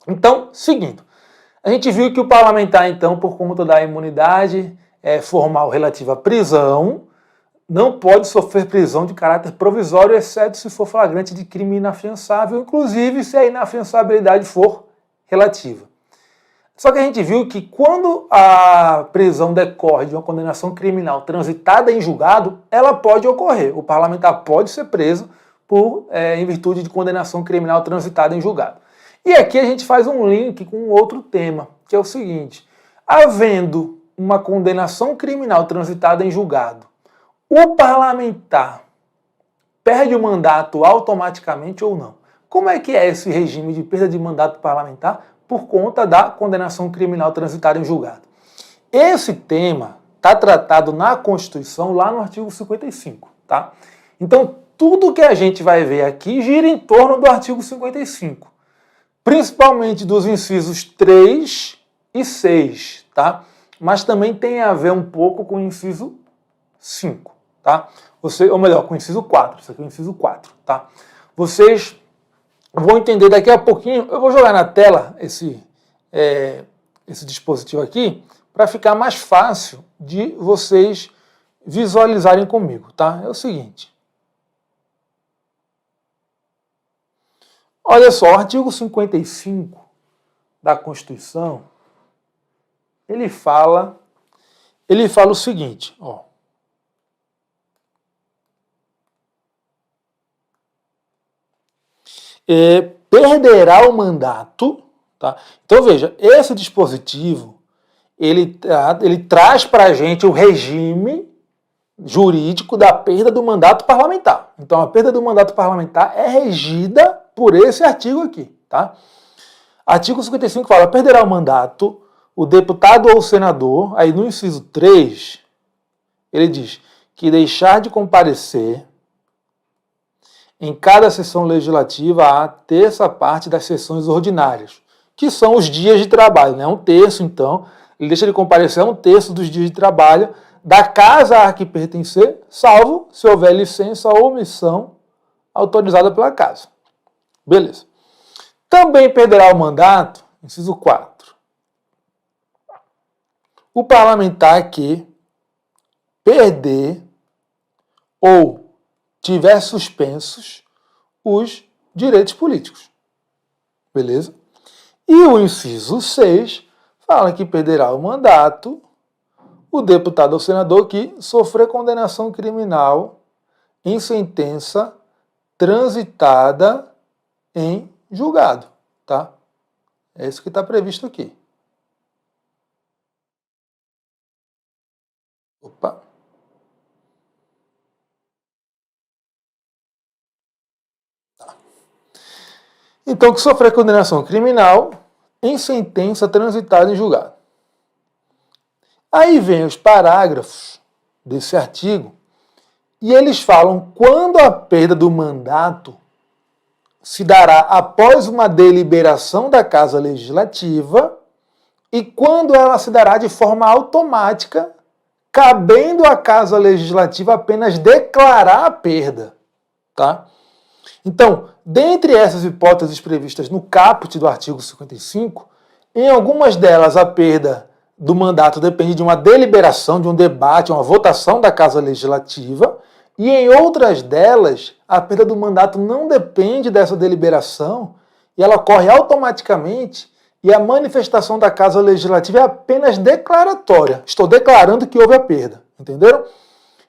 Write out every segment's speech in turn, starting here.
Então, seguindo, a gente viu que o parlamentar, então, por conta da imunidade formal relativa à prisão, não pode sofrer prisão de caráter provisório, exceto se for flagrante de crime inafiançável, inclusive se a inafiançabilidade for relativa. Só que a gente viu que quando a prisão decorre de uma condenação criminal transitada em julgado, ela pode ocorrer. O parlamentar pode ser preso em virtude de condenação criminal transitada em julgado. E aqui a gente faz um link com outro tema, que é o seguinte: havendo uma condenação criminal transitada em julgado, o parlamentar perde o mandato automaticamente ou não? Como é que é esse regime de perda de mandato parlamentar por conta da condenação criminal transitada em julgado? Esse tema está tratado na Constituição lá no artigo 55, tá? Então, tudo que a gente vai ver aqui gira em torno do artigo 55, principalmente dos incisos 3 e 6, tá? Mas também tem a ver um pouco com o inciso 5, tá? Ou melhor, com o inciso 4, isso aqui é o inciso 4, tá? Vocês vão entender daqui a pouquinho. Eu vou jogar na tela esse dispositivo aqui para ficar mais fácil de vocês visualizarem comigo, tá? É o seguinte. Olha só, o artigo 55 da Constituição, ele fala o seguinte, ó. Perderá o mandato, tá? Então veja, esse dispositivo ele traz para a gente o regime jurídico da perda do mandato parlamentar. Então a perda do mandato parlamentar é regida por esse artigo aqui, tá? Artigo 55 fala: perderá o mandato o deputado ou o senador. Aí no inciso 3 ele diz que deixar de comparecer em cada sessão legislativa a terça parte das sessões ordinárias, que são os dias de trabalho, né? Um terço, então, ele deixa de comparecer a um terço dos dias de trabalho da casa a que pertencer, salvo se houver licença ou omissão autorizada pela casa. Beleza. Também perderá o mandato, inciso 4, o parlamentar que perder ou tiver suspensos os direitos políticos. Beleza? E o inciso 6 fala que perderá o mandato o deputado ou senador que sofrer condenação criminal em sentença transitada em julgado. Tá? É isso que está previsto aqui. Opa. Então, que sofrer condenação criminal em sentença transitada em julgado. Aí vem os parágrafos desse artigo e eles falam quando a perda do mandato se dará após uma deliberação da Casa Legislativa e quando ela se dará de forma automática, cabendo à Casa Legislativa apenas declarar a perda, tá? Então, dentre essas hipóteses previstas no caput do artigo 55, em algumas delas a perda do mandato depende de uma deliberação, de um debate, uma votação da Casa Legislativa, e em outras delas a perda do mandato não depende dessa deliberação e ela ocorre automaticamente e a manifestação da Casa Legislativa é apenas declaratória. Estou declarando que houve a perda, entenderam?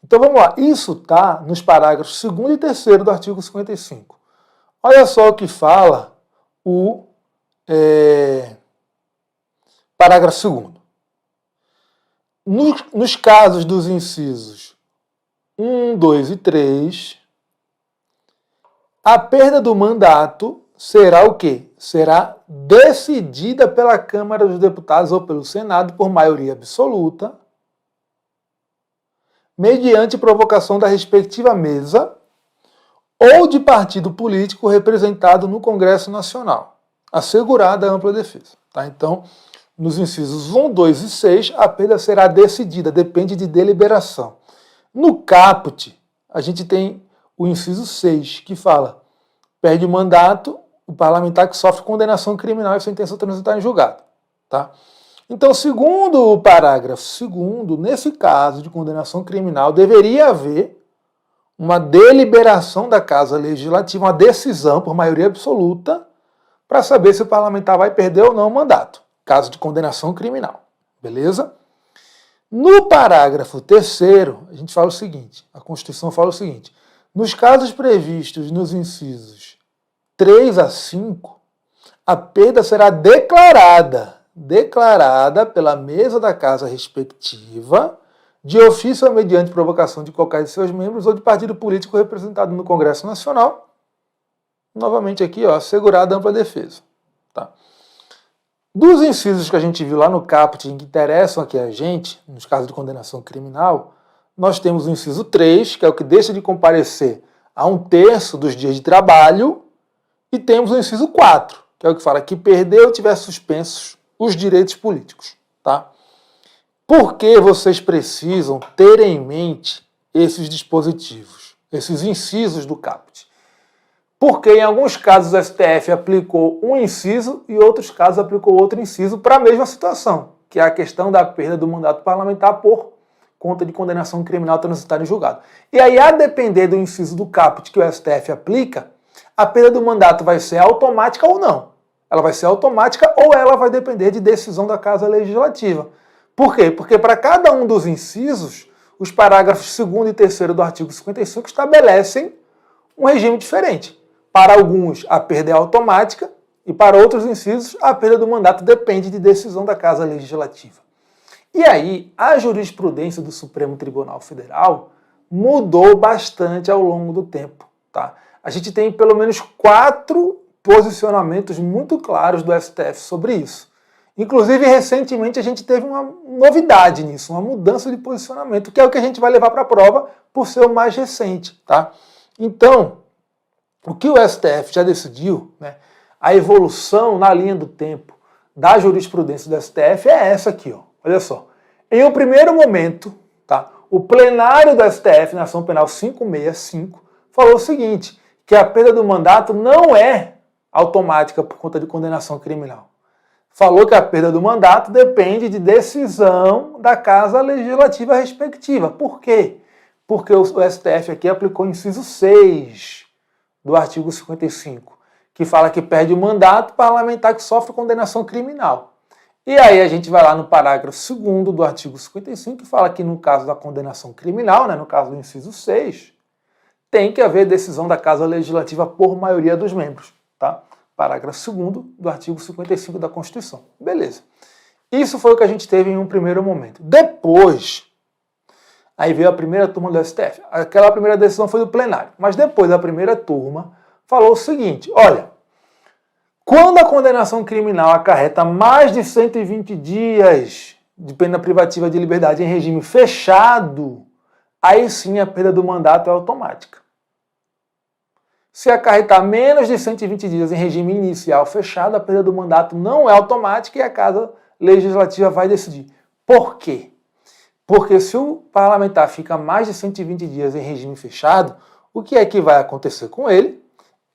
Então vamos lá, isso está nos parágrafos 2º e 3º do artigo 55. Olha só o que fala o parágrafo 2º. Nos casos dos incisos 1, 2 e 3, a perda do mandato será o quê? Será decidida pela Câmara dos Deputados ou pelo Senado por maioria absoluta, mediante provocação da respectiva mesa ou de partido político representado no Congresso Nacional, assegurada a ampla defesa. Tá? Então, nos incisos 1, 2 e 6, a perda será decidida, depende de deliberação. No caput, a gente tem o inciso 6, que fala: perde o mandato o parlamentar que sofre condenação criminal e sentença transitada em julgado. Tá? Então, segundo o parágrafo 2º, nesse caso de condenação criminal, deveria haver uma deliberação da Casa Legislativa, uma decisão por maioria absoluta, para saber se o parlamentar vai perder ou não o mandato, caso de condenação criminal. Beleza? No parágrafo 3º, a gente fala o seguinte, a Constituição fala o seguinte: nos casos previstos nos incisos 3 a 5, a perda será declarada pela mesa da casa respectiva, de ofício ou mediante provocação de qualquer de seus membros ou de partido político representado no Congresso Nacional. Novamente aqui, ó, assegurada ampla defesa. Tá? Dos incisos que a gente viu lá no caput, que interessam aqui a gente, nos casos de condenação criminal, nós temos o inciso 3, que é o que deixa de comparecer a 1/3 dos dias de trabalho, e temos o inciso 4, que é o que fala que perdeu ou tiver suspensos os direitos políticos. Tá? Por que vocês precisam ter em mente esses dispositivos, esses incisos do caput? Porque em alguns casos o STF aplicou um inciso e em outros casos aplicou outro inciso para a mesma situação, que é a questão da perda do mandato parlamentar por conta de condenação criminal transitada em julgado. E aí, a depender do inciso do caput que o STF aplica, a perda do mandato vai ser automática ou não. Ela vai ser automática ou ela vai depender de decisão da Casa Legislativa. Por quê? Porque para cada um dos incisos, os parágrafos 2º e 3º do artigo 55 estabelecem um regime diferente. Para alguns, a perda é automática e para outros incisos, a perda do mandato depende de decisão da Casa Legislativa. E aí, a jurisprudência do Supremo Tribunal Federal mudou bastante ao longo do tempo. Tá? A gente tem pelo menos 4 posicionamentos muito claros do STF sobre isso. Inclusive, recentemente, a gente teve uma novidade nisso, uma mudança de posicionamento, que é o que a gente vai levar para a prova por ser o mais recente. Tá? Então, o que o STF já decidiu, né, a evolução na linha do tempo da jurisprudência do STF é essa aqui. Ó. Olha só. Em um primeiro momento, tá, o plenário do STF, na ação penal 565, falou o seguinte, que a perda do mandato não é automática por conta de condenação criminal. Falou que a perda do mandato depende de decisão da Casa Legislativa respectiva. Por quê? Porque o STF aqui aplicou o inciso 6 do artigo 55, que fala que perde o mandato parlamentar que sofre condenação criminal. E aí a gente vai lá no parágrafo 2º do artigo 55, que fala que no caso da condenação criminal, né, no caso do inciso 6, tem que haver decisão da Casa Legislativa por maioria dos membros. Tá? Parágrafo 2º do artigo 55 da Constituição. Beleza. Isso foi o que a gente teve em um primeiro momento. Depois, aí veio a primeira turma do STF. Aquela primeira decisão foi do plenário. Mas depois a primeira turma falou o seguinte, olha, quando a condenação criminal acarreta mais de 120 dias de pena privativa de liberdade em regime fechado, aí sim a perda do mandato é automática. Se acarretar menos de 120 dias em regime inicial fechado, a perda do mandato não é automática e a Casa Legislativa vai decidir. Por quê? Porque se o parlamentar fica mais de 120 dias em regime fechado, o que é que vai acontecer com ele?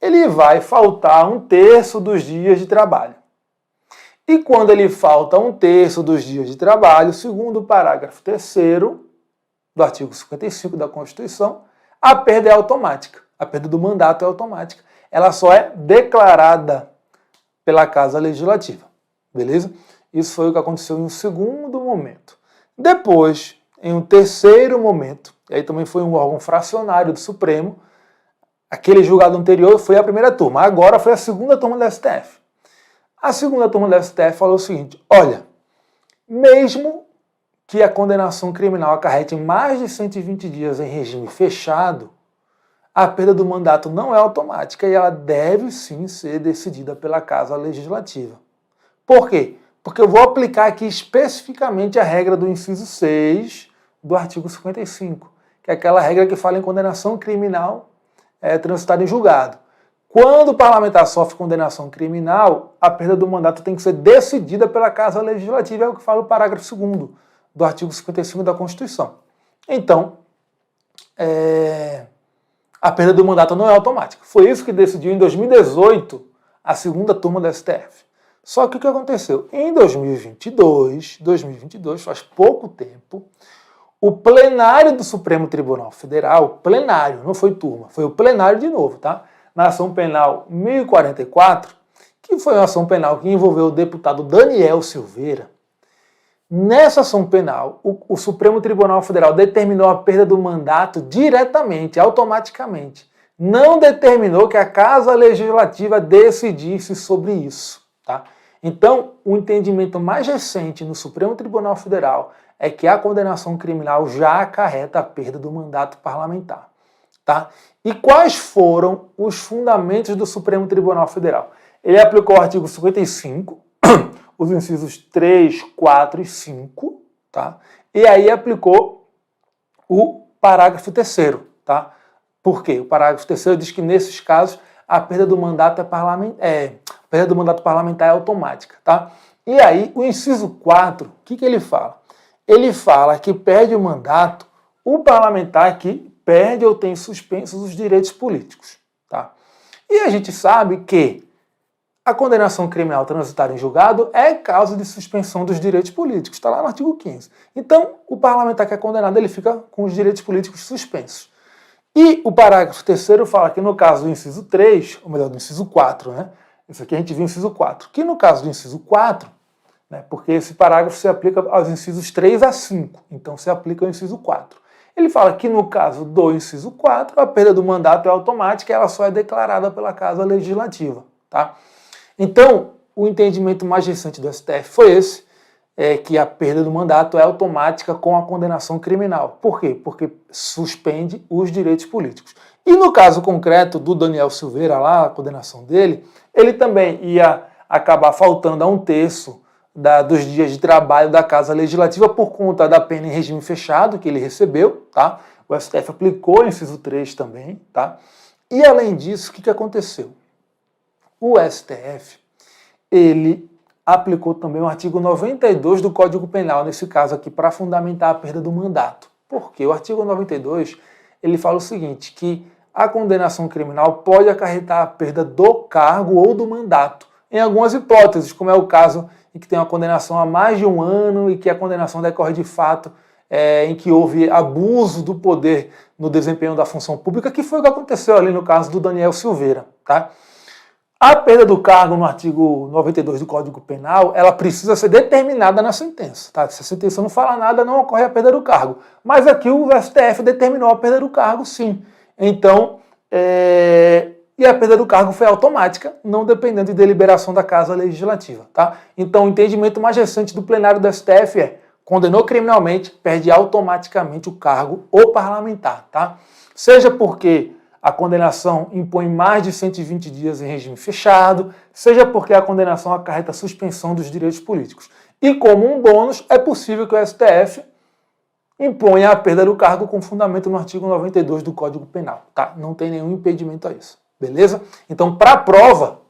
Ele vai faltar 1/3 dos dias de trabalho. E quando ele falta 1/3 dos dias de trabalho, segundo o parágrafo 3º do artigo 55 da Constituição, a perda é automática. A perda do mandato é automática. Ela só é declarada pela Casa Legislativa. Beleza? Isso foi o que aconteceu em um segundo momento. Depois, em um terceiro momento, e aí também foi um órgão fracionário do Supremo, aquele julgado anterior foi a primeira turma, agora foi a segunda turma do STF. A segunda turma do STF falou o seguinte, olha, mesmo que a condenação criminal acarrete mais de 120 dias em regime fechado, a perda do mandato não é automática e ela deve sim ser decidida pela Casa Legislativa. Por quê? Porque eu vou aplicar aqui especificamente a regra do inciso 6 do artigo 55, que é aquela regra que fala em condenação criminal transitada em julgado. Quando o parlamentar sofre condenação criminal, a perda do mandato tem que ser decidida pela Casa Legislativa, é o que fala o parágrafo 2º do artigo 55 da Constituição. Então, a perda do mandato não é automática. Foi isso que decidiu em 2018 a segunda turma do STF. Só que o que aconteceu? Em 2022, faz pouco tempo, o plenário do Supremo Tribunal Federal, plenário, não foi turma, foi o plenário de novo, tá? Na ação penal 1044, que foi uma ação penal que envolveu o deputado Daniel Silveira. Nessa ação penal, o Supremo Tribunal Federal determinou a perda do mandato diretamente, automaticamente. Não determinou que a Casa Legislativa decidisse sobre isso, tá? Então, o entendimento mais recente no Supremo Tribunal Federal é que a condenação criminal já acarreta a perda do mandato parlamentar, tá? E quais foram os fundamentos do Supremo Tribunal Federal? Ele aplicou o artigo 55, os incisos 3, 4 e 5, tá? E aí aplicou o parágrafo 3º, tá? Por quê? O parágrafo 3º diz que nesses casos a perda do mandato parlamentar é automática, tá? E aí o inciso 4, o que ele fala? Ele fala que perde o mandato o parlamentar que perde ou tem suspensos os direitos políticos, tá? E a gente sabe que a condenação criminal transitada em julgado é causa de suspensão dos direitos políticos, está lá no artigo 15. Então, o parlamentar que é condenado, ele fica com os direitos políticos suspensos. E o parágrafo 3º fala que no caso do inciso 3, ou melhor, do inciso 4, né? Isso aqui a gente viu no inciso 4. Que no caso do inciso 4, né, porque esse parágrafo se aplica aos incisos 3 a 5, então se aplica ao inciso 4. Ele fala que no caso do inciso 4, a perda do mandato é automática e ela só é declarada pela Casa Legislativa, tá? Então, o entendimento mais recente do STF foi esse, que a perda do mandato é automática com a condenação criminal. Por quê? Porque suspende os direitos políticos. E no caso concreto do Daniel Silveira, lá, a condenação dele, ele também ia acabar faltando a 1/3 dos dias de trabalho da Casa Legislativa por conta da pena em regime fechado que ele recebeu, tá? O STF aplicou o inciso 3 também, tá? E além disso, o que aconteceu? O STF, ele aplicou também o artigo 92 do Código Penal, nesse caso aqui, para fundamentar a perda do mandato. Por quê? O artigo 92, ele fala o seguinte, que a condenação criminal pode acarretar a perda do cargo ou do mandato, em algumas hipóteses, como é o caso em que tem uma condenação há mais de 1 ano e que a condenação decorre de fato em que houve abuso do poder no desempenho da função pública, que foi o que aconteceu ali no caso do Daniel Silveira, tá? A perda do cargo no artigo 92 do Código Penal, ela precisa ser determinada na sentença, tá? Se a sentença não fala nada, não ocorre a perda do cargo. Mas aqui o STF determinou a perda do cargo, sim. Então, e a perda do cargo foi automática, não dependendo de deliberação da Casa Legislativa, tá? Então, o entendimento mais recente do plenário do STF é: condenou criminalmente, perde automaticamente o cargo ou parlamentar, tá? Seja porque a condenação impõe mais de 120 dias em regime fechado, seja porque a condenação acarreta suspensão dos direitos políticos. E como um bônus, é possível que o STF imponha a perda do cargo com fundamento no artigo 92 do Código Penal, tá? Não tem nenhum impedimento a isso, beleza? Então, para a prova,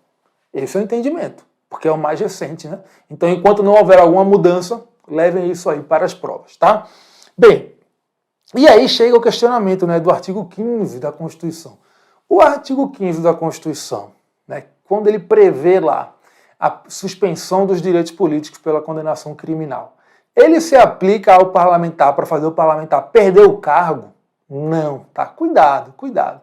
esse é o entendimento, porque é o mais recente, né? Então, enquanto não houver alguma mudança, levem isso aí para as provas, tá? Bem, e aí chega o questionamento, né, do artigo 15 da Constituição. O artigo 15 da Constituição, né, quando ele prevê lá a suspensão dos direitos políticos pela condenação criminal, ele se aplica ao parlamentar para fazer o parlamentar perder o cargo? Não, tá? Cuidado, cuidado.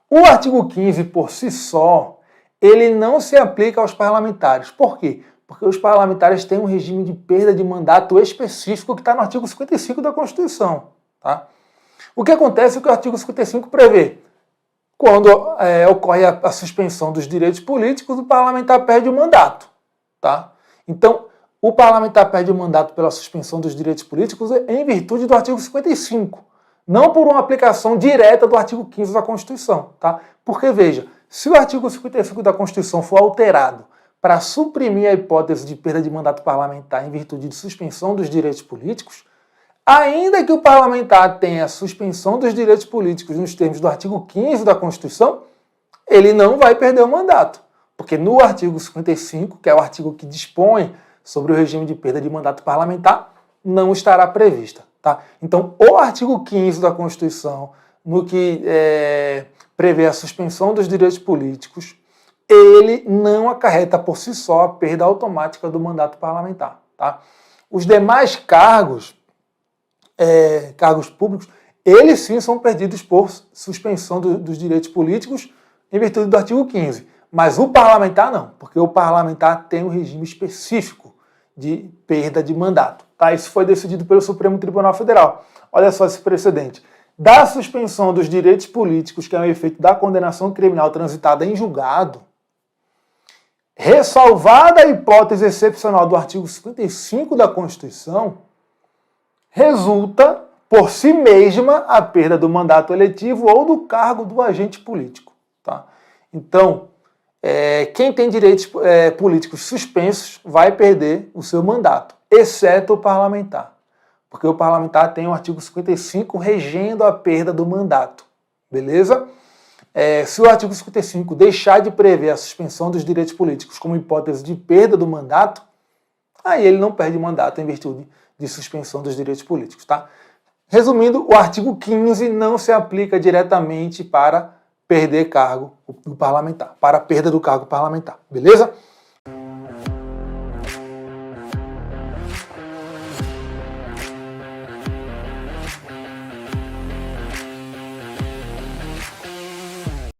O artigo 15, por si só, ele não se aplica aos parlamentares. Por quê? Porque os parlamentares têm um regime de perda de mandato específico que está no artigo 55 da Constituição. Tá? O que acontece é que o artigo 55 prevê: quando ocorre a suspensão dos direitos políticos, o parlamentar perde o mandato. Tá? Então, o parlamentar perde o mandato pela suspensão dos direitos políticos em virtude do artigo 55, não por uma aplicação direta do artigo 15 da Constituição. Tá? Porque, veja, se o artigo 55 da Constituição for alterado para suprimir a hipótese de perda de mandato parlamentar em virtude de suspensão dos direitos políticos, ainda que o parlamentar tenha a suspensão dos direitos políticos nos termos do artigo 15 da Constituição, ele não vai perder o mandato. Porque no artigo 55, que é o artigo que dispõe sobre o regime de perda de mandato parlamentar, não estará prevista. Tá? Então, o artigo 15 da Constituição, no que prevê a suspensão dos direitos políticos, ele não acarreta por si só a perda automática do mandato parlamentar. Tá? Os demais cargos, cargos públicos, eles sim são perdidos por suspensão dos direitos políticos em virtude do artigo 15. Mas o parlamentar não, porque o parlamentar tem um regime específico de perda de mandato. Tá? Isso foi decidido pelo Supremo Tribunal Federal. Olha só esse precedente. Da suspensão dos direitos políticos, que é o efeito da condenação criminal transitada em julgado, ressalvada a hipótese excepcional do artigo 55 da Constituição, resulta por si mesma a perda do mandato eletivo ou do cargo do agente político. Tá? Então, quem tem direitos políticos suspensos vai perder o seu mandato, exceto o parlamentar. Porque o parlamentar tem o artigo 55 regendo a perda do mandato. Beleza? Se o artigo 55 deixar de prever a suspensão dos direitos políticos como hipótese de perda do mandato, aí ele não perde mandato em virtude de suspensão dos direitos políticos. Tá? Resumindo, o artigo 15 não se aplica diretamente para perder cargo do parlamentar, para a perda do cargo parlamentar. Beleza?